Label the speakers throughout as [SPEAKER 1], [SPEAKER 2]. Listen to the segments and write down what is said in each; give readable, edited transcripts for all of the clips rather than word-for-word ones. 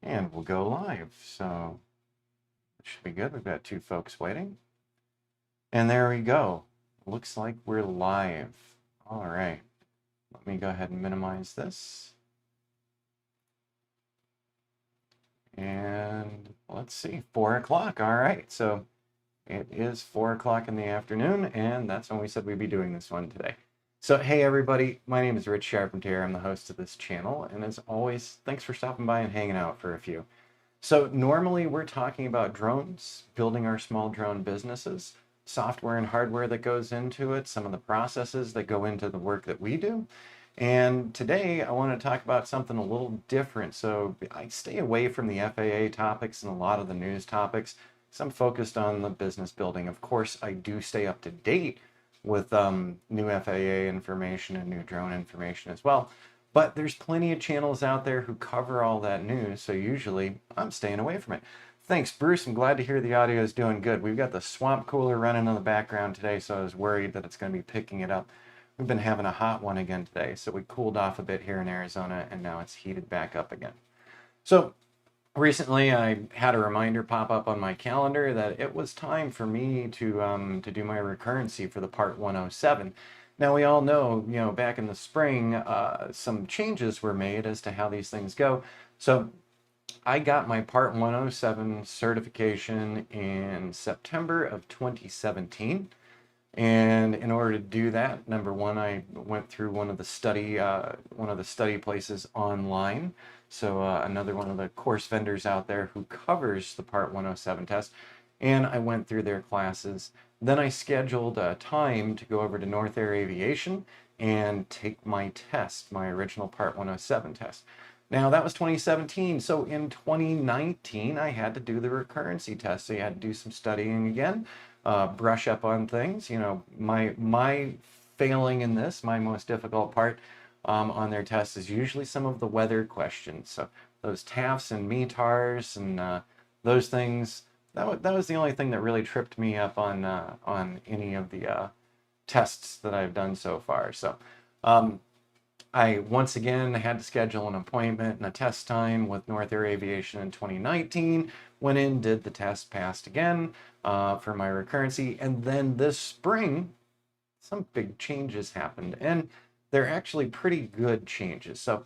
[SPEAKER 1] And we'll go live. So it should be good. We've got two folks waiting. And there we go. Looks like we're live. All right. Let me go ahead and minimize this. And let's see, 4 o'clock. All right. So it is 4 o'clock in the afternoon, and that's when we said we'd be doing this one today. So, hey, everybody. My name is Rich Charpentier. I'm the host of this channel. And as always, thanks for stopping by and hanging out for a few. So normally we're talking about drones, building our small drone businesses, software and hardware that goes into it, some of the processes that go into the work that we do. And today I want to talk about something a little different. So I stay away from the FAA topics and a lot of the news topics because I'm focused on the business building. Of course, I do stay up to date with new FAA information and new drone information as well. But there's plenty of channels out there who cover all that news, so usually I'm staying away from it. Thanks, Bruce. I'm glad to hear the audio is doing good. We've got the swamp cooler running in the background today, so I was worried that it's going to be picking it up. We've been having a hot one again today, so we cooled off a bit here in Arizona, and now it's heated back up again. So recently, I had a reminder pop up on my calendar that it was time for me to do my recurrency for the Part 107. Now, we all know, back in the spring, some changes were made as to how these things go. So I got my Part 107 certification in September of 2017. And in order to do that, number one, I went through one of the study places online. So another one of the course vendors out there who covers the Part 107 test. And I went through their classes. Then I scheduled a time to go over to North Air Aviation and take my test, my original Part 107 test. Now that was 2017. So in 2019, I had to do the recurrency test. So you had to do some studying again, brush up on things. My failing in this, my most difficult part on their test is usually some of the weather questions. So those TAFs and METARs and those things. That was the only thing that really tripped me up on any of the tests that I've done so far. So I once again had to schedule an appointment and a test time with North Air Aviation in 2019. Went in, did the test, passed again for my recurrency. And then this spring, some big changes happened. And they're actually pretty good changes. So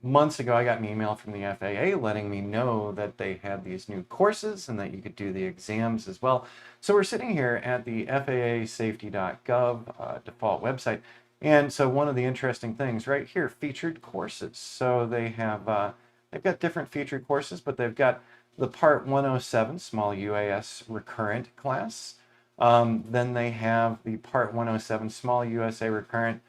[SPEAKER 1] months ago, I got an email from the FAA letting me know that they had these new courses and that you could do the exams as well. So we're sitting here at the FAAsafety.gov default website. And so one of the interesting things right here, featured courses. So they've got different featured courses, but they've got the Part 107 Small UAS Recurrent class. Then they have the Part 107 Small USA Recurrent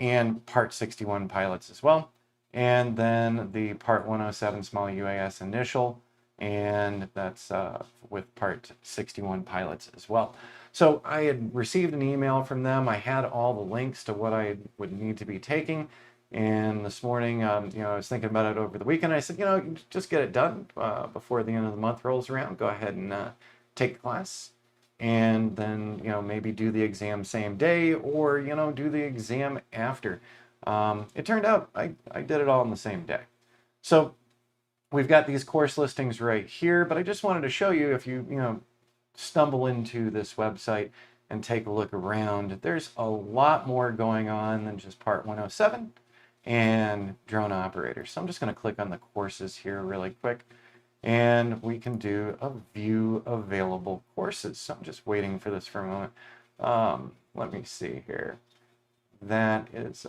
[SPEAKER 1] and Part 61 pilots as well. And then the Part 107 Small UAS Initial, and that's with Part 61 pilots as well. So I had received an email from them. I had all the links to what I would need to be taking. And this morning, I was thinking about it over the weekend. I said, just get it done before the end of the month rolls around. Go ahead and take the class. And then, maybe do the exam same day or, do the exam after. It turned out I did it all in the same day. So we've got these course listings right here, but I just wanted to show you if you stumble into this website and take a look around, there's a lot more going on than just Part 107 and drone operators. So I'm just going to click on the courses here really quick, and we can do a view available courses. So I'm just waiting for this for a moment. Let me see here. That is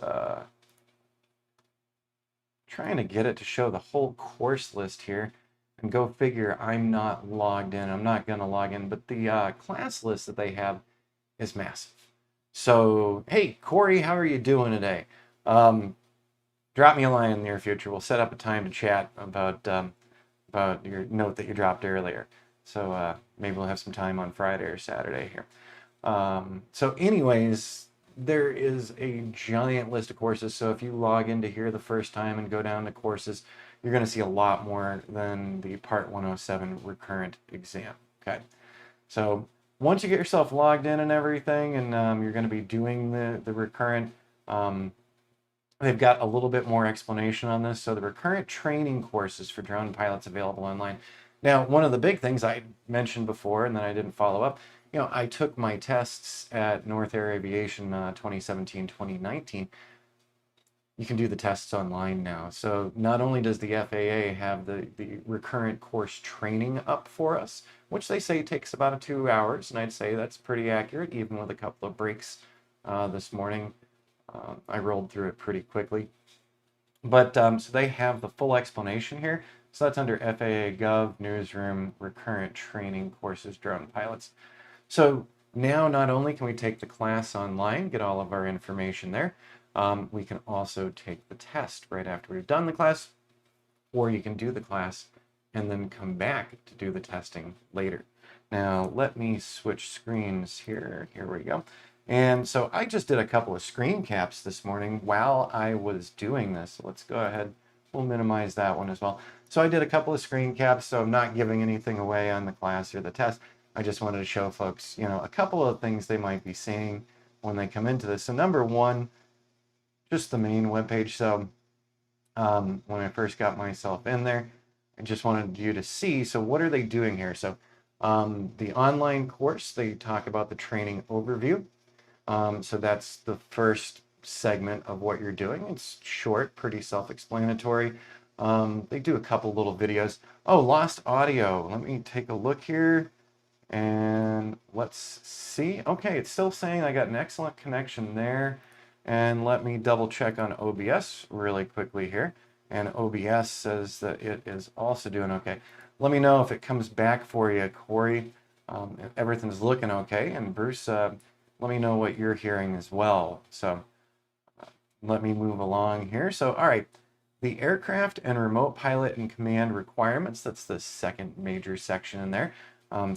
[SPEAKER 1] trying to get it to show the whole course list here. And go figure, I'm not logged in. I'm not going to log in, but the class list that they have is massive. So, hey, Corey, how are you doing today? Drop me a line in the near future. We'll set up a time to chat about your note that you dropped earlier. So maybe we'll have some time on Friday or Saturday here. So anyways, there is a giant list of courses. So if you log into here the first time and go down to courses, you're going to see a lot more than the Part 107 recurrent exam. Okay. So once you get yourself logged in and everything, and you're going to be doing the recurrent, they've got a little bit more explanation on this. So the Recurrent training courses for drone pilots available online. Now, one of the big things I mentioned before and then I didn't follow up, I took my tests at North Air Aviation 2017, 2019. You can do the tests online now. So not only does the FAA have the Recurrent course training up for us, which they say takes about 2 hours, and I'd say that's pretty accurate, even with a couple of breaks this morning. I rolled through it pretty quickly. But so they have the full explanation here. So that's under FAA Gov, Newsroom, Recurrent Training Courses, Drone Pilots. So now not only can we take the class online, get all of our information there, we can also take the test right after we've done the class, or you can do the class and then come back to do the testing later. Now let me switch screens here. Here we go. And so I just did a couple of screen caps this morning while I was doing this. So let's go ahead. We'll minimize that one as well. So I did a couple of screen caps, so I'm not giving anything away on the class or the test. I just wanted to show folks, a couple of things they might be seeing when they come into this. So number one, just the main webpage. So when I first got myself in there, I just wanted you to see, so what are they doing here? So the online course, they talk about the training overview. So that's the first segment of what you're doing. It's short, pretty self-explanatory. They do a couple little videos. Oh, lost audio. Let me take a look here and let's see. Okay, it's still saying I got an excellent connection there. And let me double check on OBS really quickly here. And OBS says that it is also doing okay. Let me know if it comes back for you, Corey. If everything's looking okay. And Bruce, let me know what you're hearing as well. So let me move along here. So, all right, the aircraft and remote pilot and command requirements. That's the second major section in there.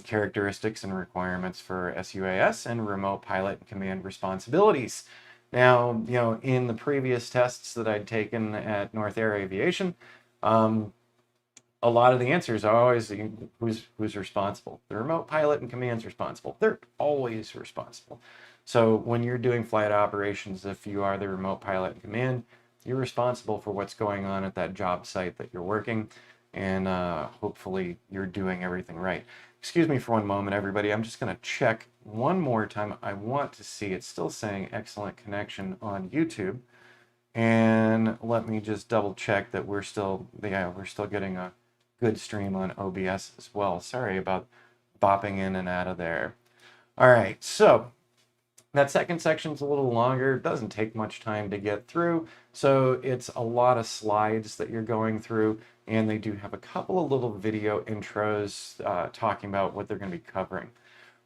[SPEAKER 1] Characteristics and requirements for SUAS and remote pilot and command responsibilities. Now, in the previous tests that I'd taken at North Air Aviation, a lot of the answers are always who's responsible. The remote pilot and command's responsible. They're always responsible. So when you're doing flight operations, if you are the remote pilot and command, you're responsible for what's going on at that job site that you're working, and hopefully you're doing everything right. Excuse me for one moment, everybody. I'm just going to check one more time. I want to see, it's still saying excellent connection on YouTube. And let me just double check that we're still getting a good stream on OBS as well. Sorry about bopping in and out of there. All right, so that second section's a little longer. It doesn't take much time to get through. So it's a lot of slides that you're going through, and they do have a couple of little video intros talking about what they're going to be covering.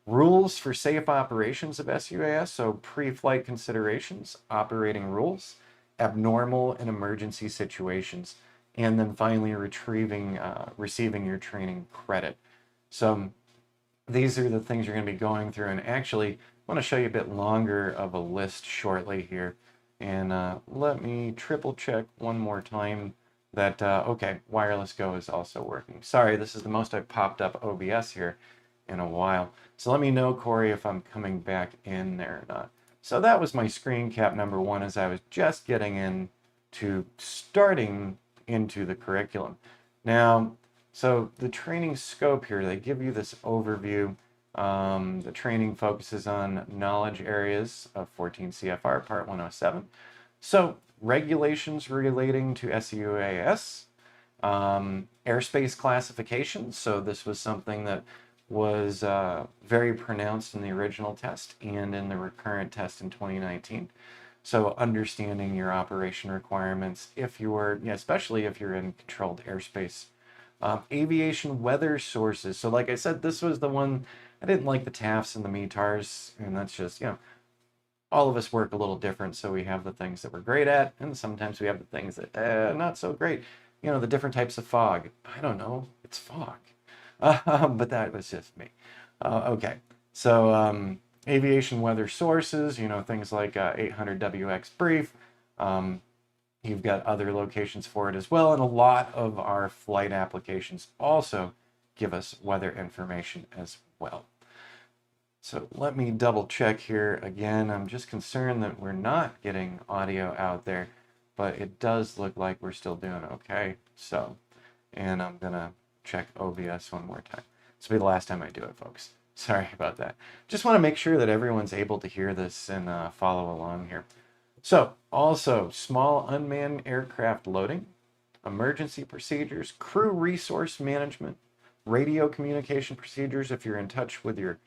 [SPEAKER 1] Rules for safe operations of SUAS, so pre-flight considerations, operating rules, abnormal and emergency situations, and then finally receiving your training credit. So these are the things you're going to be going through, and actually I want to show you a bit longer of a list shortly here. And let me triple check one more time that, okay, Wireless Go is also working. Sorry, this is the most I've popped up OBS here in a while. So let me know, Corey, if I'm coming back in there or not. So that was my screen cap number one as I was just getting into starting into the curriculum. Now, so the training scope here, they give you this overview. The training focuses on knowledge areas of 14 CFR Part 107. So regulations relating to SUAS, airspace classification. So this was something that was very pronounced in the original test and in the recurrent test in 2019. So understanding your operation requirements, if you're, especially if you're in controlled airspace. Aviation weather sources. So like I said, this was the one, I didn't like the TAFs and the METARs, and that's just, all of us work a little different. So we have the things that we're great at, and sometimes we have the things that not so great. The different types of fog. I don't know, it's fog. But that was just me. Okay, so aviation weather sources, things like 800 WX brief. You've got other locations for it as well, and a lot of our flight applications also give us weather information as well. So let me double check here again. I'm just concerned that we're not getting audio out there. but it does look like we're still doing okay. So, and I'm gonna check OBS one more time. This will be the last time I do it, folks. Sorry about that. Just want to make sure that everyone's able to hear this and follow along here. So, also, small unmanned aircraft loading, emergency procedures, crew resource management, radio communication procedures if you're in touch with your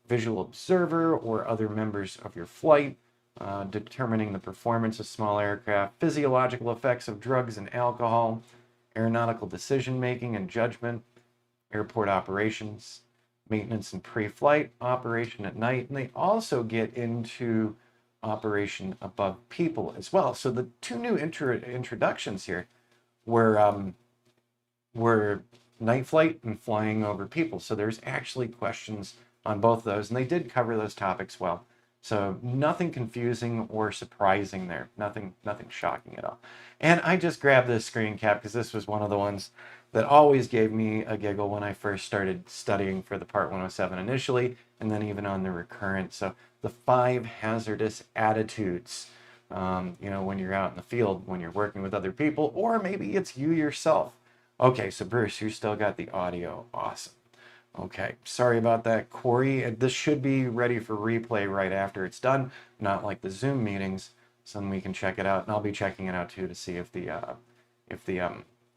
[SPEAKER 1] visual observer or other members of your flight, determining the performance of small aircraft, physiological effects of drugs and alcohol, aeronautical decision-making and judgment, airport operations, maintenance and pre-flight, operation at night, and they also get into operation above people as well. So the two new introductions here were night flight and flying over people. So there's actually questions on both of those, and they did cover those topics well. So nothing confusing or surprising there. Nothing shocking at all. And I just grabbed this screen cap because this was one of the ones that always gave me a giggle when I first started studying for the Part 107 initially, and then even on the Recurrent. So the 5 hazardous attitudes, when you're out in the field, when you're working with other people, or maybe it's you yourself. Okay, so Bruce, you still got the audio. Awesome. Okay, sorry about that, Corey. This should be ready for replay right after it's done, not like the Zoom meetings, so then we can check it out. And I'll be checking it out too to see if the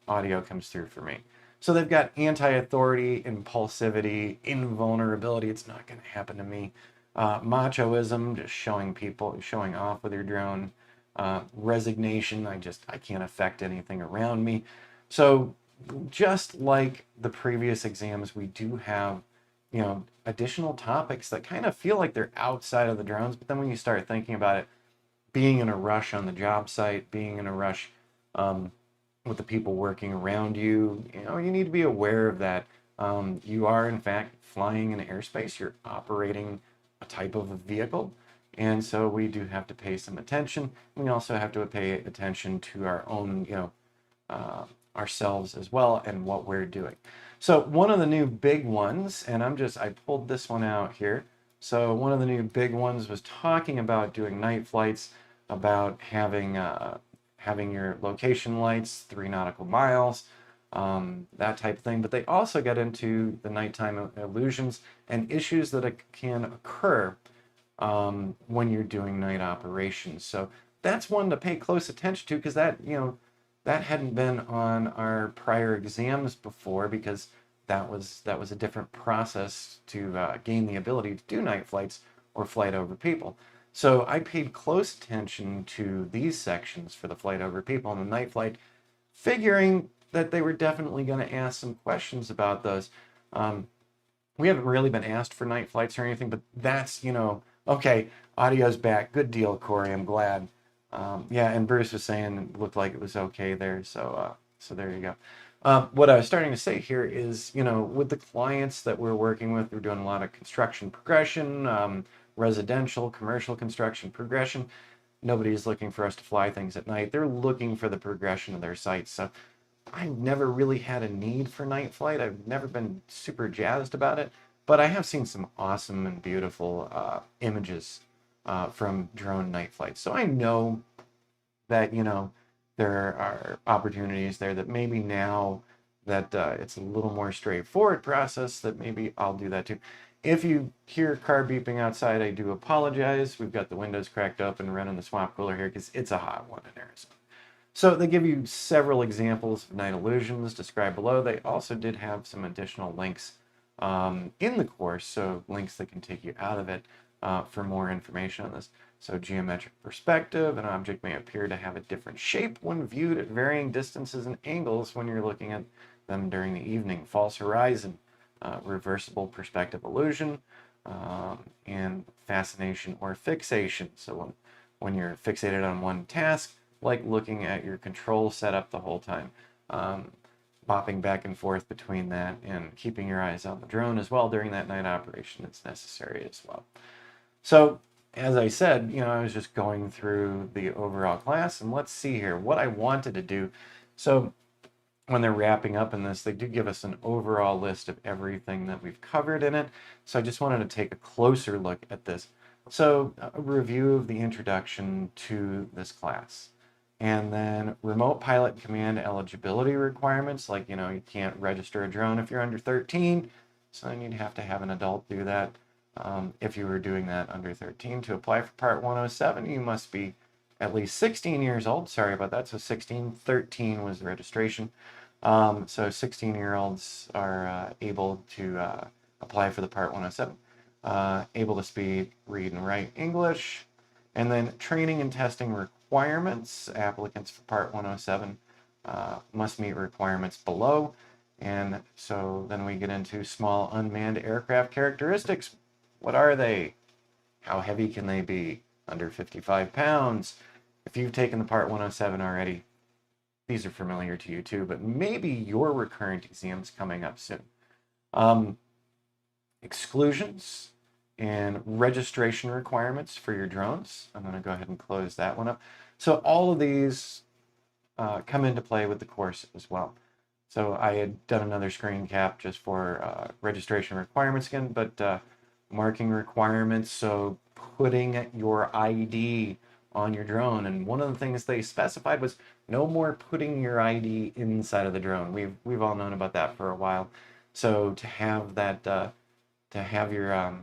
[SPEAKER 1] audio comes through for me. So they've got anti-authority, impulsivity, invulnerability. It's not going to happen to me. Machoism, just showing off with your drone. Resignation, I can't affect anything around me. So just like the previous exams, we do have, additional topics that kind of feel like they're outside of the drones. But then when you start thinking about it, being in a rush on the job site, being in a rush with the people working around you, you need to be aware of that. You are, in fact, flying in airspace. You're operating a type of a vehicle. And so we do have to pay some attention. We also have to pay attention to our own, ourselves as well and what we're doing. So one of the new big ones, and I pulled this one out here. So one of the new big ones was talking about doing night flights, about having your location lights 3 nautical miles, that type of thing. But they also get into the nighttime illusions and issues that can occur when you're doing night operations. So that's one to pay close attention to, because that hadn't been on our prior exams before, because that was a different process to gain the ability to do night flights or flight over people. So I paid close attention to these sections for the flight over people and the night flight, figuring that they were definitely going to ask some questions about those. We haven't really been asked for night flights or anything, but that's, okay, audio's back. Good deal, Corey. I'm glad. Yeah, and Bruce was saying it looked like it was okay there, so there you go. What I was starting to say here is, with the clients that we're working with, we're doing a lot of construction progression, residential, commercial construction progression. Nobody's looking for us to fly things at night. They're looking for the progression of their sites. So I've never really had a need for night flight. I've never been super jazzed about it, but I have seen some awesome and beautiful images from drone night flights. So I know that, there are opportunities there that maybe now that it's a little more straightforward process, that maybe I'll do that too. If you hear a car beeping outside, I do apologize. We've got the windows cracked up and running the swamp cooler here because it's a hot one in Arizona. So they give you several examples of night illusions described below. They also did have some additional links in the course, so links that can take you out of it for more information on this. So geometric perspective, an object may appear to have a different shape when viewed at varying distances and angles when you're looking at them during the evening. False horizon, reversible perspective illusion, and fascination or fixation. So when you're fixated on one task, like looking at your control setup the whole time, bopping back and forth between that and keeping your eyes on the drone as well during that night operation, it's necessary as well. So as I said, I was just going through the overall class, and let's see here what I wanted to do. So when they're wrapping up in this, they do give us an overall list of everything that we've covered in it. So I just wanted to take a closer look at this. So a review of the introduction to this class. And then remote pilot command eligibility requirements, like, you can't register a drone if you're under 13. So then you'd have to have an adult do that. If you were doing that under 13 to apply for Part 107, you must be at least 16 years old. Sorry about that. So 16, 13 was the registration. So 16-year-olds are able to apply for the Part 107, able to speak, read, and write English. And then training and testing requirements. Applicants for Part 107 must meet requirements below. And so then we get into small unmanned aircraft characteristics. What are they? How heavy can they be? Under 55 pounds. If you've taken the Part 107 already, these are familiar to you too, but maybe your recurrent exam's coming up soon. Exclusions and registration requirements for your drones. I'm going to go ahead and close that one up. So all of these come into play with the course as well. So I had done another screen cap just for registration requirements again, but marking requirements, so putting your ID on your drone. And one of the things they specified was no more putting your ID inside of the drone. We've all known about that for a while. So to have that, to have your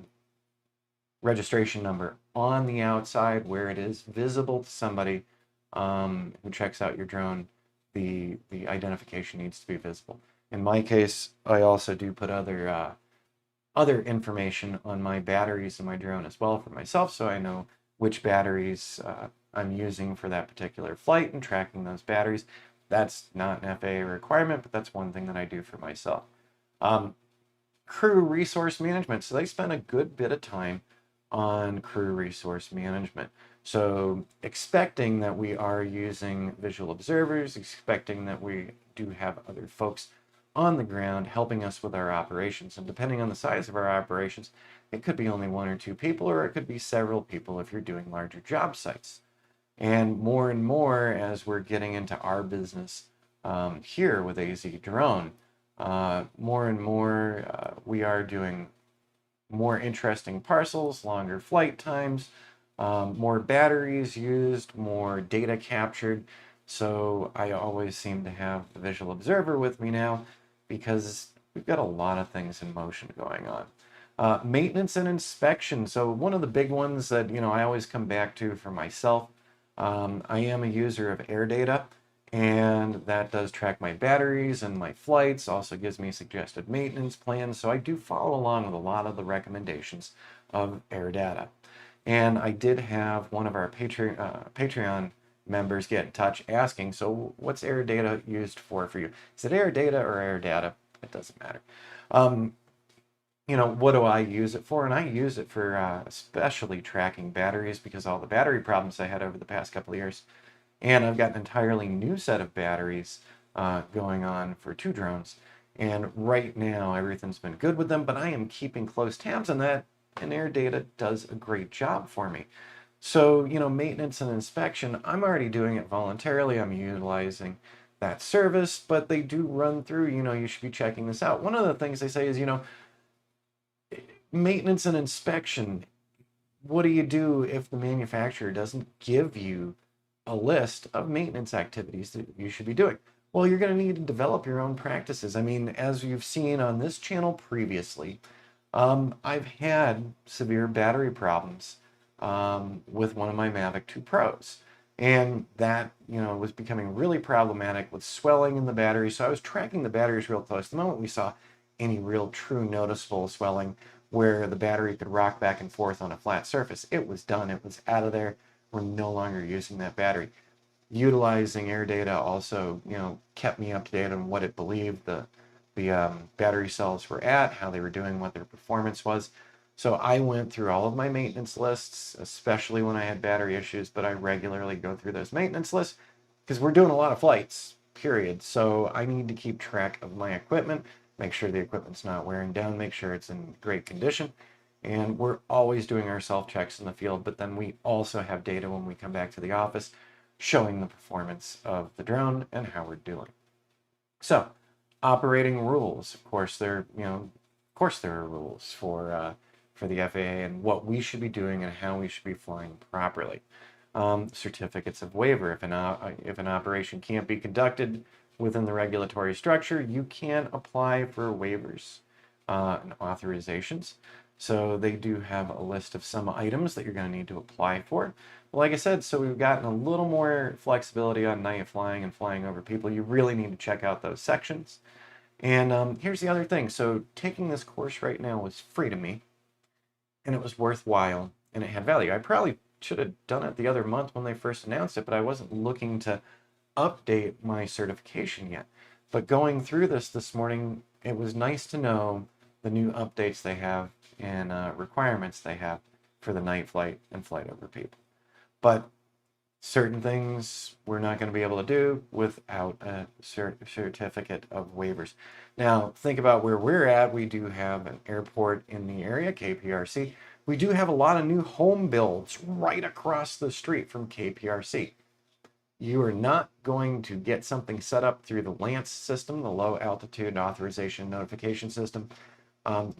[SPEAKER 1] registration number on the outside where it is visible to somebody who checks out your drone, the identification needs to be visible. In my case, I also do put other information on my batteries in my drone as well for myself, so I know which batteries I'm using for that particular flight and tracking those batteries. That's not an FAA requirement, but that's one thing that I do for myself. Crew resource management. So they spend a good bit of time on crew resource management. So expecting that we are using visual observers, expecting that we do have other folks on the ground helping us with our operations. And depending on the size of our operations, it could be only 1 or 2 people, or it could be several people if you're doing larger job sites. And more as we're getting into our business here with AZ Drone, more and more we are doing more interesting parcels, longer flight times, more batteries used, more data captured. So I always seem to have the visual observer with me now because we've got a lot of things in motion going on. Maintenance and inspection. So one of the big ones that I always come back to for myself, I am a user of air data, and that does track my batteries and my flights, also gives me suggested maintenance plans. So I do follow along with a lot of the recommendations of air data. And I did have one of our Patreon members get in touch asking, so what's air data used for you? Is it air data or air data? It doesn't matter. What do I use it for? And I use it for especially tracking batteries, because all the battery problems I had over the past couple of years. And I've got an entirely new set of batteries going on for 2 drones. And right now, everything's been good with them, but I am keeping close tabs on that, and air data does a great job for me. So, maintenance and inspection, I'm already doing it voluntarily. I'm utilizing that service, but they do run through, you should be checking this out. One of the things they say is, maintenance and inspection, what do you do if the manufacturer doesn't give you a list of maintenance activities that you should be doing? Well, you're going to need to develop your own practices. I mean, as you've seen on this channel previously, I've had severe battery problems with one of my Mavic 2 Pros. And that, was becoming really problematic with swelling in the battery. So I was tracking the batteries real close. The moment we saw any real true noticeable swelling where the battery could rock back and forth on a flat surface, it was done. It was out of there. We're no longer using that battery. Utilizing air data also, kept me up to date on what it believed the battery cells were at, how they were doing, what their performance was. So I went through all of my maintenance lists, especially when I had battery issues, but I regularly go through those maintenance lists because we're doing a lot of flights, period. So I need to keep track of my equipment, make sure the equipment's not wearing down, make sure it's in great condition. And we're always doing our self-checks in the field, but then we also have data when we come back to the office showing the performance of the drone and how we're doing. So, operating rules. Of course, there are rules for the FAA and what we should be doing and how we should be flying properly. certificates of waiver. If an operation can't be conducted within the regulatory structure, you can apply for waivers and authorizations. So they do have a list of some items that you're going to need to apply for. Like I said, so we've gotten a little more flexibility on night flying and flying over people. You really need to check out those sections. And here's the other thing. So taking this course right now was free to me, and it was worthwhile, and it had value. I probably should have done it the other month when they first announced it, but I wasn't looking to update my certification yet. But going through this morning, it was nice to know the new updates they have and requirements they have for the night flight and flight over people. But certain things we're not going to be able to do without a certificate of waivers. Now, think about where we're at. We do have an airport in the area, KPRC. We do have a lot of new home builds right across the street from KPRC. You are not going to get something set up through the LANCE system, the Low Altitude Authorization Notification System.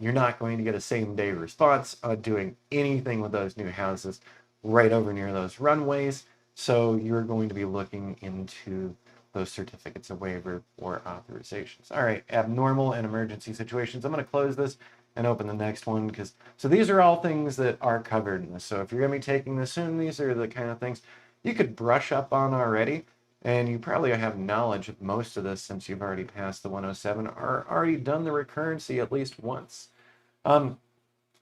[SPEAKER 1] You're not going to get a same-day response doing anything with those new houses right over near those runways. So you're going to be looking into those certificates of waiver or authorizations. All right, abnormal and emergency situations. I'm going to close this and open the next one so these are all things that are covered in this. So if you're going to be taking this soon, these are the kind of things you could brush up on already, and you probably have knowledge of most of this since you've already passed the 107 or already done the recurrency at least once.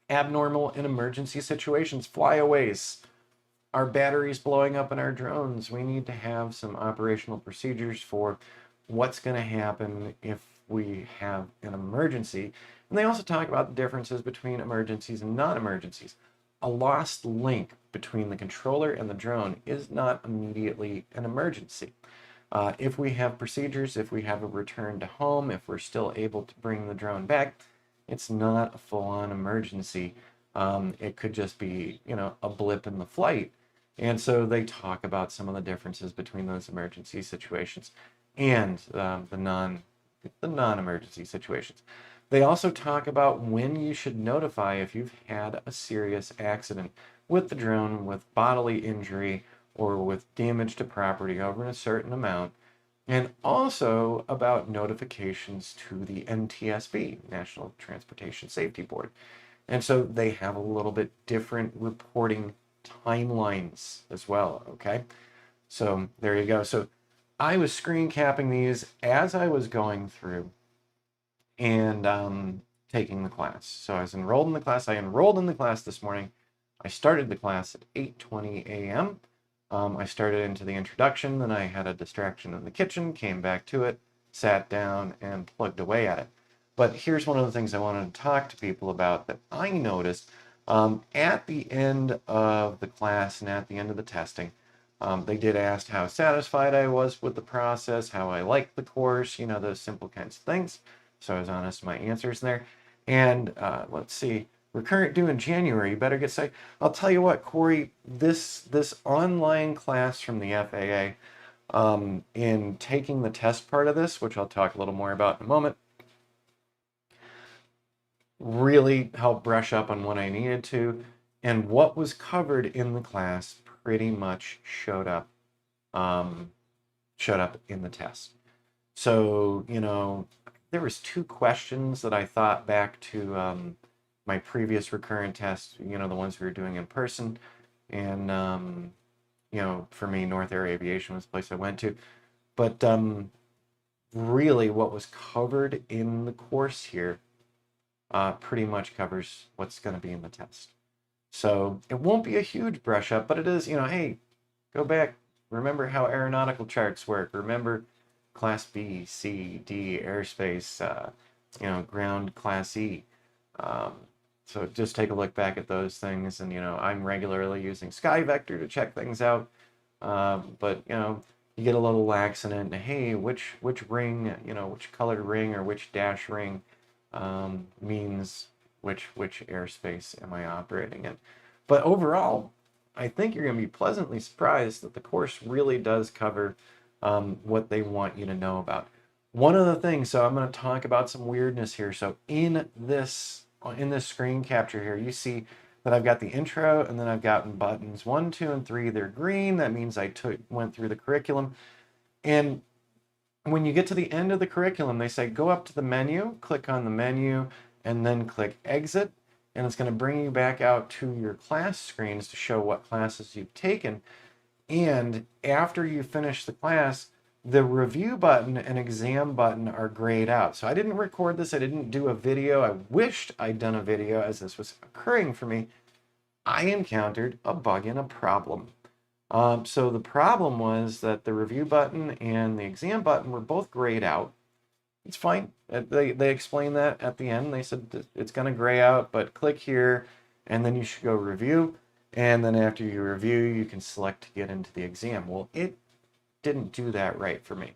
[SPEAKER 1] Abnormal and emergency situations, flyaways. Our batteries blowing up in our drones. We need to have some operational procedures for what's going to happen if we have an emergency. And they also talk about the differences between emergencies and non-emergencies. A lost link between the controller and the drone is not immediately an emergency. If we have procedures, if we have a return to home, if we're still able to bring the drone back, it's not a full-on emergency. It could just be, a blip in the flight. And so they talk about some of the differences between those emergency situations and the non-emergency situations. They also talk about when you should notify if you've had a serious accident with the drone, with bodily injury, or with damage to property over a certain amount, and also about notifications to the NTSB, National Transportation Safety Board. And so they have a little bit different reporting timelines as well, okay? So there you go. So I was screen capping these as I was going through and taking the class. So I was enrolled in the class. I enrolled in the class this morning. I started the class at 8:20 a.m. I started into the introduction, then I had a distraction in the kitchen, came back to it, sat down, and plugged away at it. But here's one of the things I wanted to talk to people about that I noticed at the end of the class and at the end of the testing. They did ask how satisfied I was with the process, how I liked the course, those simple kinds of things. So I was honest in my answers there. And let's see, Recurrent due in January, you better get started. I'll tell you what, Corey, this online class from the FAA, in taking the test part of this, which I'll talk a little more about in a moment, really helped brush up on what I needed to, and what was covered in the class pretty much showed up in the test. So, there was 2 questions that I thought back to my previous recurrent test, the ones we were doing in person. And, for me, North Air Aviation was the place I went to. But really what was covered in the course here pretty much covers what's going to be in the test. So it won't be a huge brush up, but it is, hey, go back, remember how aeronautical charts work, remember Class B, C, D, airspace, ground Class E. So just take a look back at those things, and I'm regularly using SkyVector to check things out. But you get a little lax in it, and hey, which ring, which colored ring or which dash ring means which airspace am I operating in. But overall, I think you're going to be pleasantly surprised that the course really does cover what they want you to know about. One of the things, so I'm going to talk about some weirdness here. So in this screen capture here, you see that I've got the intro, and then I've got buttons 1, 2, and 3. They're green. That means I went through the curriculum. And when you get to the end of the curriculum, they say go up to the menu, click on the menu, and then click exit. And it's going to bring you back out to your class screens to show what classes you've taken. And after you finish the class, the review button and exam button are grayed out. So I didn't record this. I didn't do a video. I wished I'd done a video as this was occurring for me. I encountered a bug and a problem. So the problem was that the review button and the exam button were both grayed out. It's fine. They explained that at the end. They said it's going to gray out, but click here, and then you should go review. And then after you review, you can select to get into the exam. Well, it didn't do that right for me.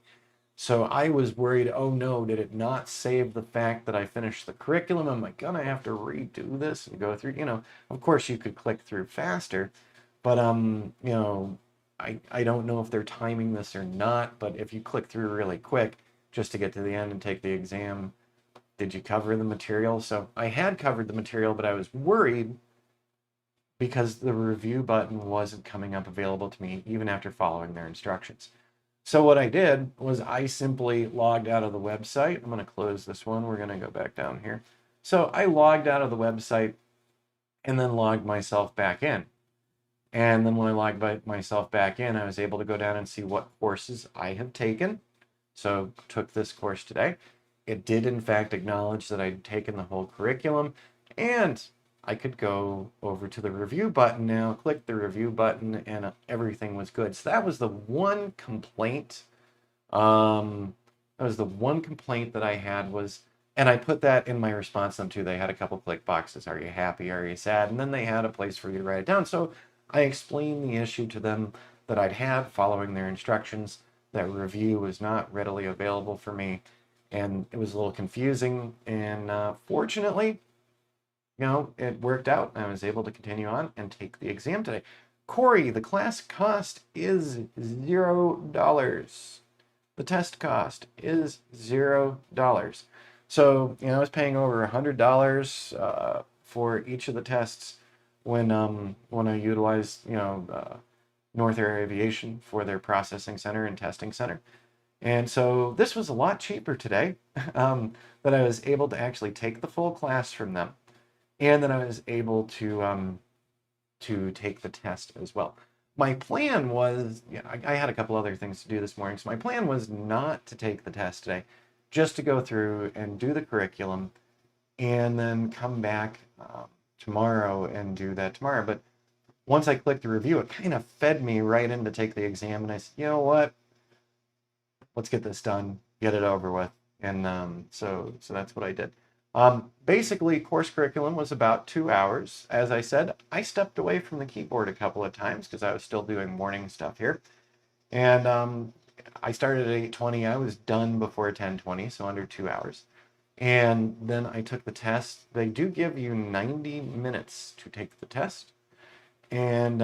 [SPEAKER 1] So I was worried, oh no, did it not save the fact that I finished the curriculum? Am I going to have to redo this and go through? Of course you could click through faster, but I don't know if they're timing this or not, but if you click through really quick just to get to the end and take the exam, did you cover the material? So I had covered the material, but I was worried because the review button wasn't coming up available to me even after following their instructions. So what I did was I simply logged out of the website. I'm going to close this one. We're going to go back down here. So I logged out of the website and then logged myself back in. And then when I logged myself back in, I was able to go down and see what courses I have taken. So took this course today. It did in fact acknowledge that I'd taken the whole curriculum, and I could go over to the review button now, click the review button, and everything was good. So that was the one complaint. That was the one complaint that I had was, and I put that in my response to them too. They had a couple click boxes. Are you happy? Are you sad? And then they had a place for you to write it down. So I explained the issue to them that I'd had following their instructions. That review was not readily available for me, and it was a little confusing. And fortunately, it worked out. I was able to continue on and take the exam today. Corey, the class cost is $0. The test cost is $0. So, I was paying over $100 for each of the tests when I utilized, North Air Aviation for their processing center and testing center. And so this was a lot cheaper today that I was able to actually take the full class from them. And then I was able to take the test as well. My plan was, I had a couple other things to do this morning, so my plan was not to take the test today, just to go through and do the curriculum, and then come back tomorrow and do that tomorrow. But once I clicked the review, it kind of fed me right in to take the exam, and I said, you know what? Let's get this done, get it over with. And so that's what I did. Basically, course curriculum was about 2 hours. As I said, I stepped away from the keyboard a couple of times because I was still doing morning stuff here. And I started at 8:20. I was done before 10:20, so under 2 hours. And then I took the test. They do give you 90 minutes to take the test. And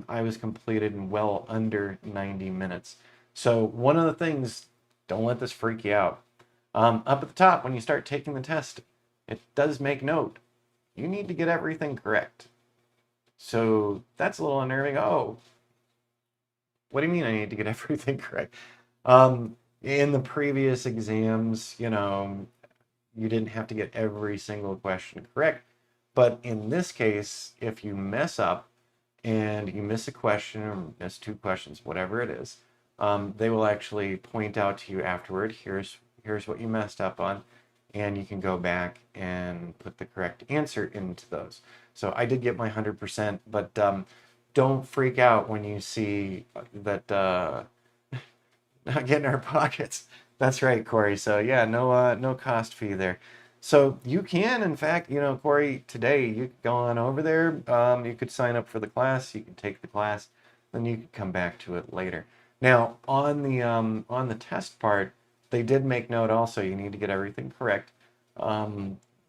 [SPEAKER 1] I was completed in well under 90 minutes. So one of the things, don't let this freak you out. Up at the top, when you start taking the test, it does make note, you need to get everything correct. So that's a little unnerving. Oh, what do you mean I need to get everything correct? In the previous exams, you didn't have to get every single question correct. But in this case, if you mess up and you miss a question or miss 2 questions, whatever it is, they will actually point out to you afterward, here's what you messed up on, and you can go back and put the correct answer into those. So I did get my 100%, but don't freak out when you see that not getting our pockets. That's right, Corey. So yeah, no cost fee there. So you can, in fact, Corey, today you could go on over there. You could sign up for the class. You could take the class, then you could come back to it later. Now on the test part, they did make note also, you need to get everything correct.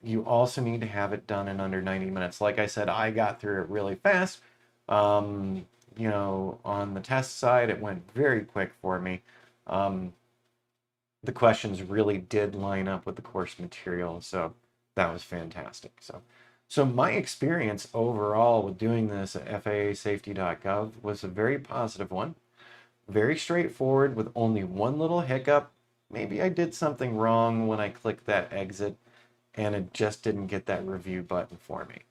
[SPEAKER 1] You also need to have it done in under 90 minutes. Like I said, I got through it really fast. On the test side, it went very quick for me. The questions really did line up with the course material, so that was fantastic. So my experience overall with doing this at FAAsafety.gov was a very positive one, very straightforward with only one little hiccup. Maybe I did something wrong when I clicked that exit and it just didn't get that review button for me.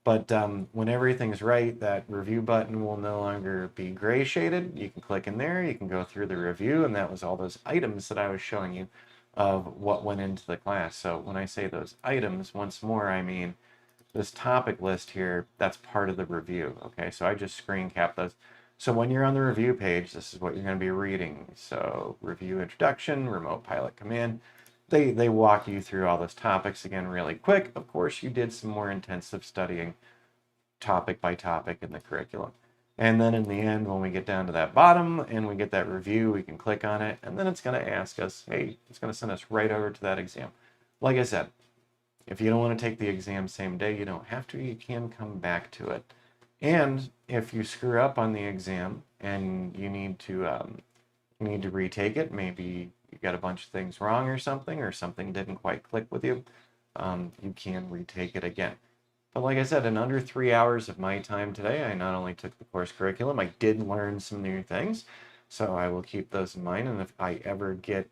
[SPEAKER 1] But when everything's right, that review button will no longer be gray shaded. You can click in there, you can go through the review, and that was all those items that I was showing you of what went into the class. So when I say those items, once more, I mean this topic list here, that's part of the review. Okay, so I just screen cap those. So when you're on the review page, this is what you're going to be reading. So review introduction, remote pilot command. They walk you through all those topics again really quick. Of course, you did some more intensive studying topic by topic in the curriculum. And then in the end, when we get down to that bottom and we get that review, we can click on it, and then it's going to ask us, hey, it's going to send us right over to that exam. Like I said, if you don't want to take the exam same day, you don't have to. You can come back to it. And if you screw up on the exam and you need to retake it, maybe you got a bunch of things wrong or something didn't quite click with you, you can retake it again. But like I said, in under 3 hours of my time today, I not only took the course curriculum, I did learn some new things. So I will keep those in mind. And if I ever get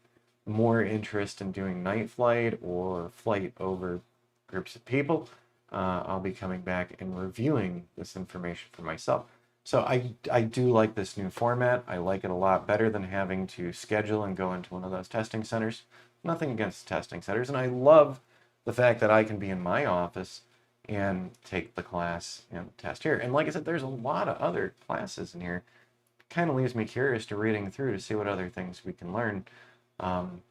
[SPEAKER 1] more interest in doing night flight or flight over groups of people, I'll be coming back and reviewing this information for myself. So I do like this new format. I like it a lot better than having to schedule and go into one of those testing centers. Nothing against testing centers. And I love the fact that I can be in my office and take the class and test here. And like I said, there's a lot of other classes in here. Kind of leaves me curious to reading through to see what other things we can learn. I'm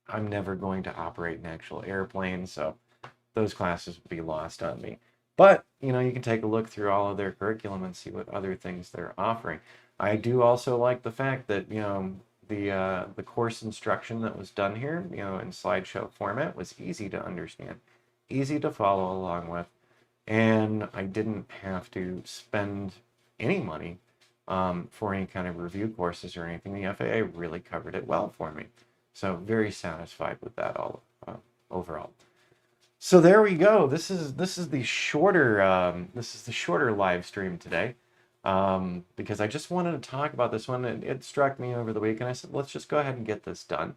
[SPEAKER 1] never going to operate an actual airplane, so those classes would be lost on me. But, you know, you can take a look through all of their curriculum and see what other things they're offering. I do also like the fact that, you know, the course instruction that was done here, you know, in slideshow format was easy to understand, easy to follow along with, and I didn't have to spend any money for any kind of review courses or anything. The FAA really covered it well for me. So very satisfied with that all overall. So there we go. This is the shorter live stream today, because I just wanted to talk about this one. It struck me over the week, and I said, let's just go ahead and get this done.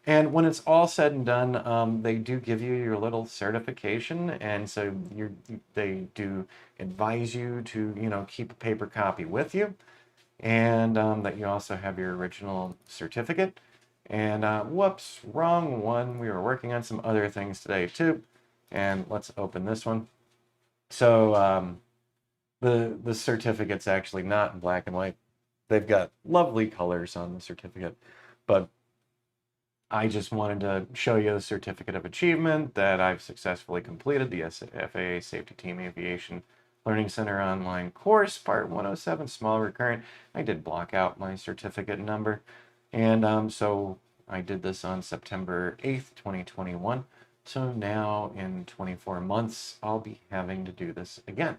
[SPEAKER 1] And when it's all said and done, they do give you your little certification, and so they do advise you to, you know, keep a paper copy with you, and that you also have your original certificate. And whoops, wrong one. We were working on some other things today too. And let's open this one. So the certificate's actually not in black and white. They've got lovely colors on the certificate, but I just wanted to show you the certificate of achievement that I've successfully completed the FAA Safety Team Aviation Learning Center online course, part 107, small recurrent. I did block out my certificate number. And so I did this on September 8th, 2021. So now in 24 months, I'll be having to do this again.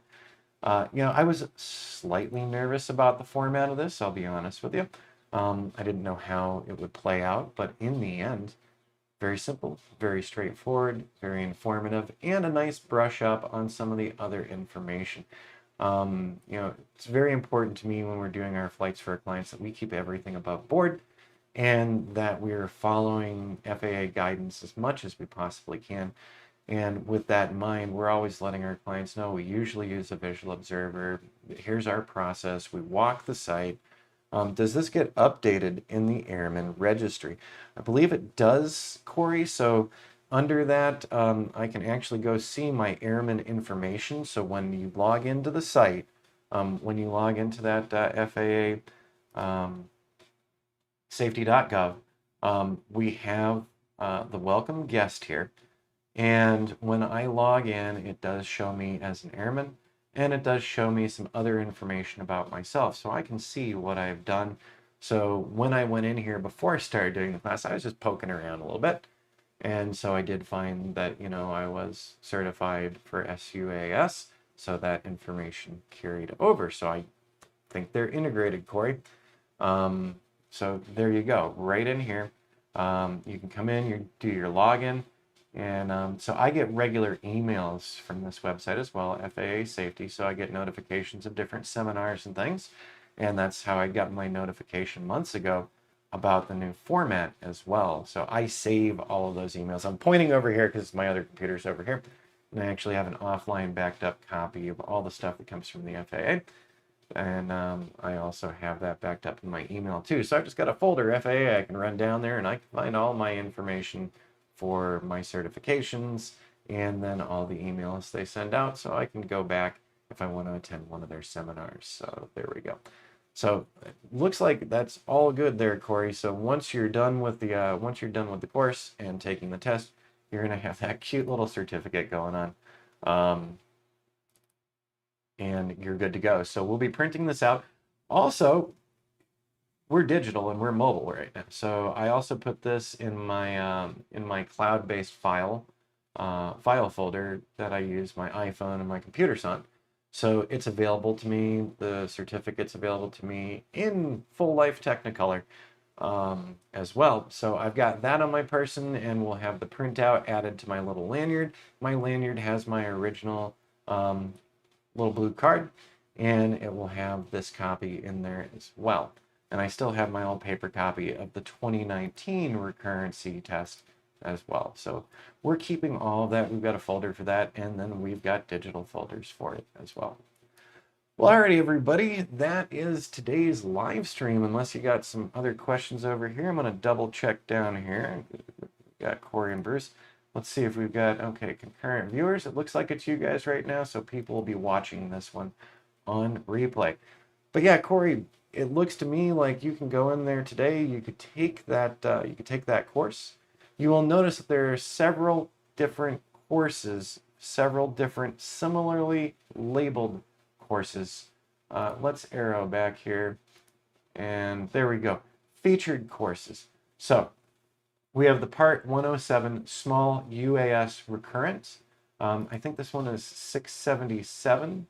[SPEAKER 1] You know, I was slightly nervous about the format of this, I'll be honest with you. I didn't know how it would play out, but in the end, very simple, very straightforward, very informative, and a nice brush up on some of the other information. You know, it's very important to me when we're doing our flights for our clients that we keep everything above board, and that we're following FAA guidance as much as we possibly can. And with that in mind, we're always letting our clients know we usually use a visual observer. Here's our process. We walk the site. Does this get updated in the Airman Registry? I believe it does, Corey. So under that, I can actually go see my airman information. So when you log into the site, when you log into that FAA safety.gov, we have the welcome guest here. And when I log in, it does show me as an airman, and it does show me some other information about myself, so I can see what I've done. So when I went in here before I started doing the class, I was just poking around a little bit. And so I did find that, you know, I was certified for SUAS, so that information carried over. So I think they're integrated, Corey. So there you go, right in here. You can come in, you do your login. And so I get regular emails from this website as well, FAA Safety. So I get notifications of different seminars and things. And that's how I got my notification months ago about the new format as well. So I save all of those emails. I'm pointing over here because my other computer's over here. And I actually have an offline backed up copy of all the stuff that comes from the FAA. And I also have that backed up in my email too. So I've just got a folder, FAA, I can run down there and I can find all my information for my certifications and then all the emails they send out. So I can go back if I want to attend one of their seminars. So there we go. So it looks like that's all good there, Corey. So once you're done with the course and taking the test, you're gonna have that cute little certificate going on. And you're good to go. So we'll be printing this out. Also, we're digital and we're mobile right now. So I also put this in my cloud-based file folder that I use my iPhone and my computers on. So it's available to me. The certificate's available to me in full life Technicolor as well. So I've got that on my person, and we'll have the printout added to my little lanyard. My lanyard has my original little blue card, and it will have this copy in there as well. And I still have my old paper copy of the 2019 recurrency test as well. So we're keeping all of that. We've got a folder for that, and then we've got digital folders for it as well. Well, alrighty, everybody, that is today's live stream. Unless you got some other questions over here, I'm going to double check down here. We've got Corey and Bruce. Let's see if we've got, okay, concurrent viewers. It looks like it's you guys right now, so people will be watching this one on replay. But yeah, Corey, it looks to me like you can go in there today. You could take that course. You will notice that there are several different courses, several different similarly labeled courses. Let's arrow back here, and there we go. Featured courses. So we have the Part 107 Small UAS Recurrent. I think this one is 677.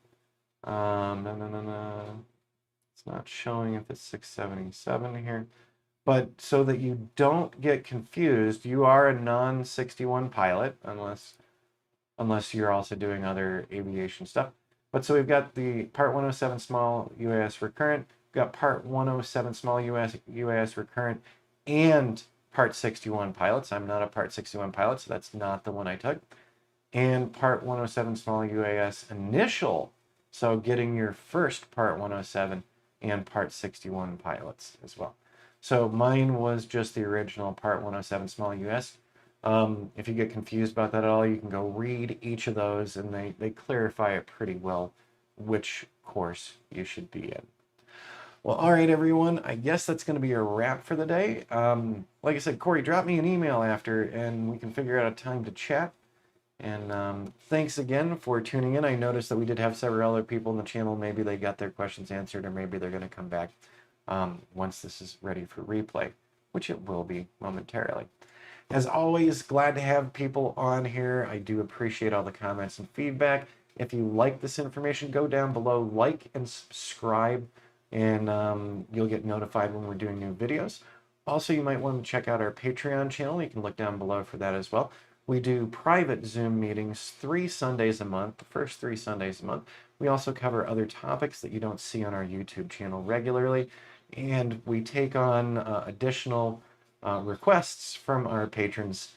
[SPEAKER 1] No. It's not showing if it's 677 here. But so that you don't get confused, you are a non-61 pilot, unless you're also doing other aviation stuff. But so we've got the Part 107 Small UAS Recurrent, we've got Part 107 Small UAS Recurrent, and Part 61 pilots. I'm not a Part 61 pilot, so that's not the one I took. And Part 107 Small UAS Initial, so getting your first Part 107 and Part 61 pilots as well. So mine was just the original Part 107 Small US. If you get confused about that at all, you can go read each of those, and they clarify it pretty well which course you should be in. Well, all right, everyone. I guess that's going to be a wrap for the day. Like I said, Corey, drop me an email after, and we can figure out a time to chat. And thanks again for tuning in. I noticed that we did have several other people in the channel. Maybe they got their questions answered, or maybe they're going to come back once this is ready for replay, which it will be momentarily. As always, glad to have people on here. I do appreciate all the comments and feedback. If you like this information, go down below, like and subscribe, and you'll get notified when we're doing new videos. Also, you might want to check out our Patreon channel. You can look down below for that as well. We do private Zoom meetings 3 Sundays a month, the first 3 Sundays a month. We also cover other topics that you don't see on our YouTube channel regularly. And we take on additional requests from our patrons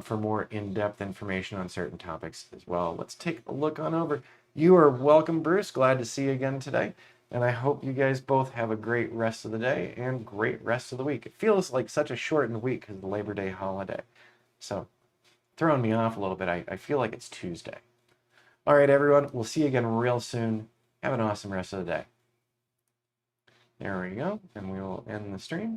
[SPEAKER 1] for more in-depth information on certain topics as well. Let's take a look on over. You are welcome, Bruce. Glad to see you again today. And I hope you guys both have a great rest of the day and great rest of the week. It feels like such a shortened week because of the Labor Day holiday. So, throwing me off a little bit. I feel like it's Tuesday. All right, everyone. We'll see you again real soon. Have an awesome rest of the day. There we go. And we will end the stream.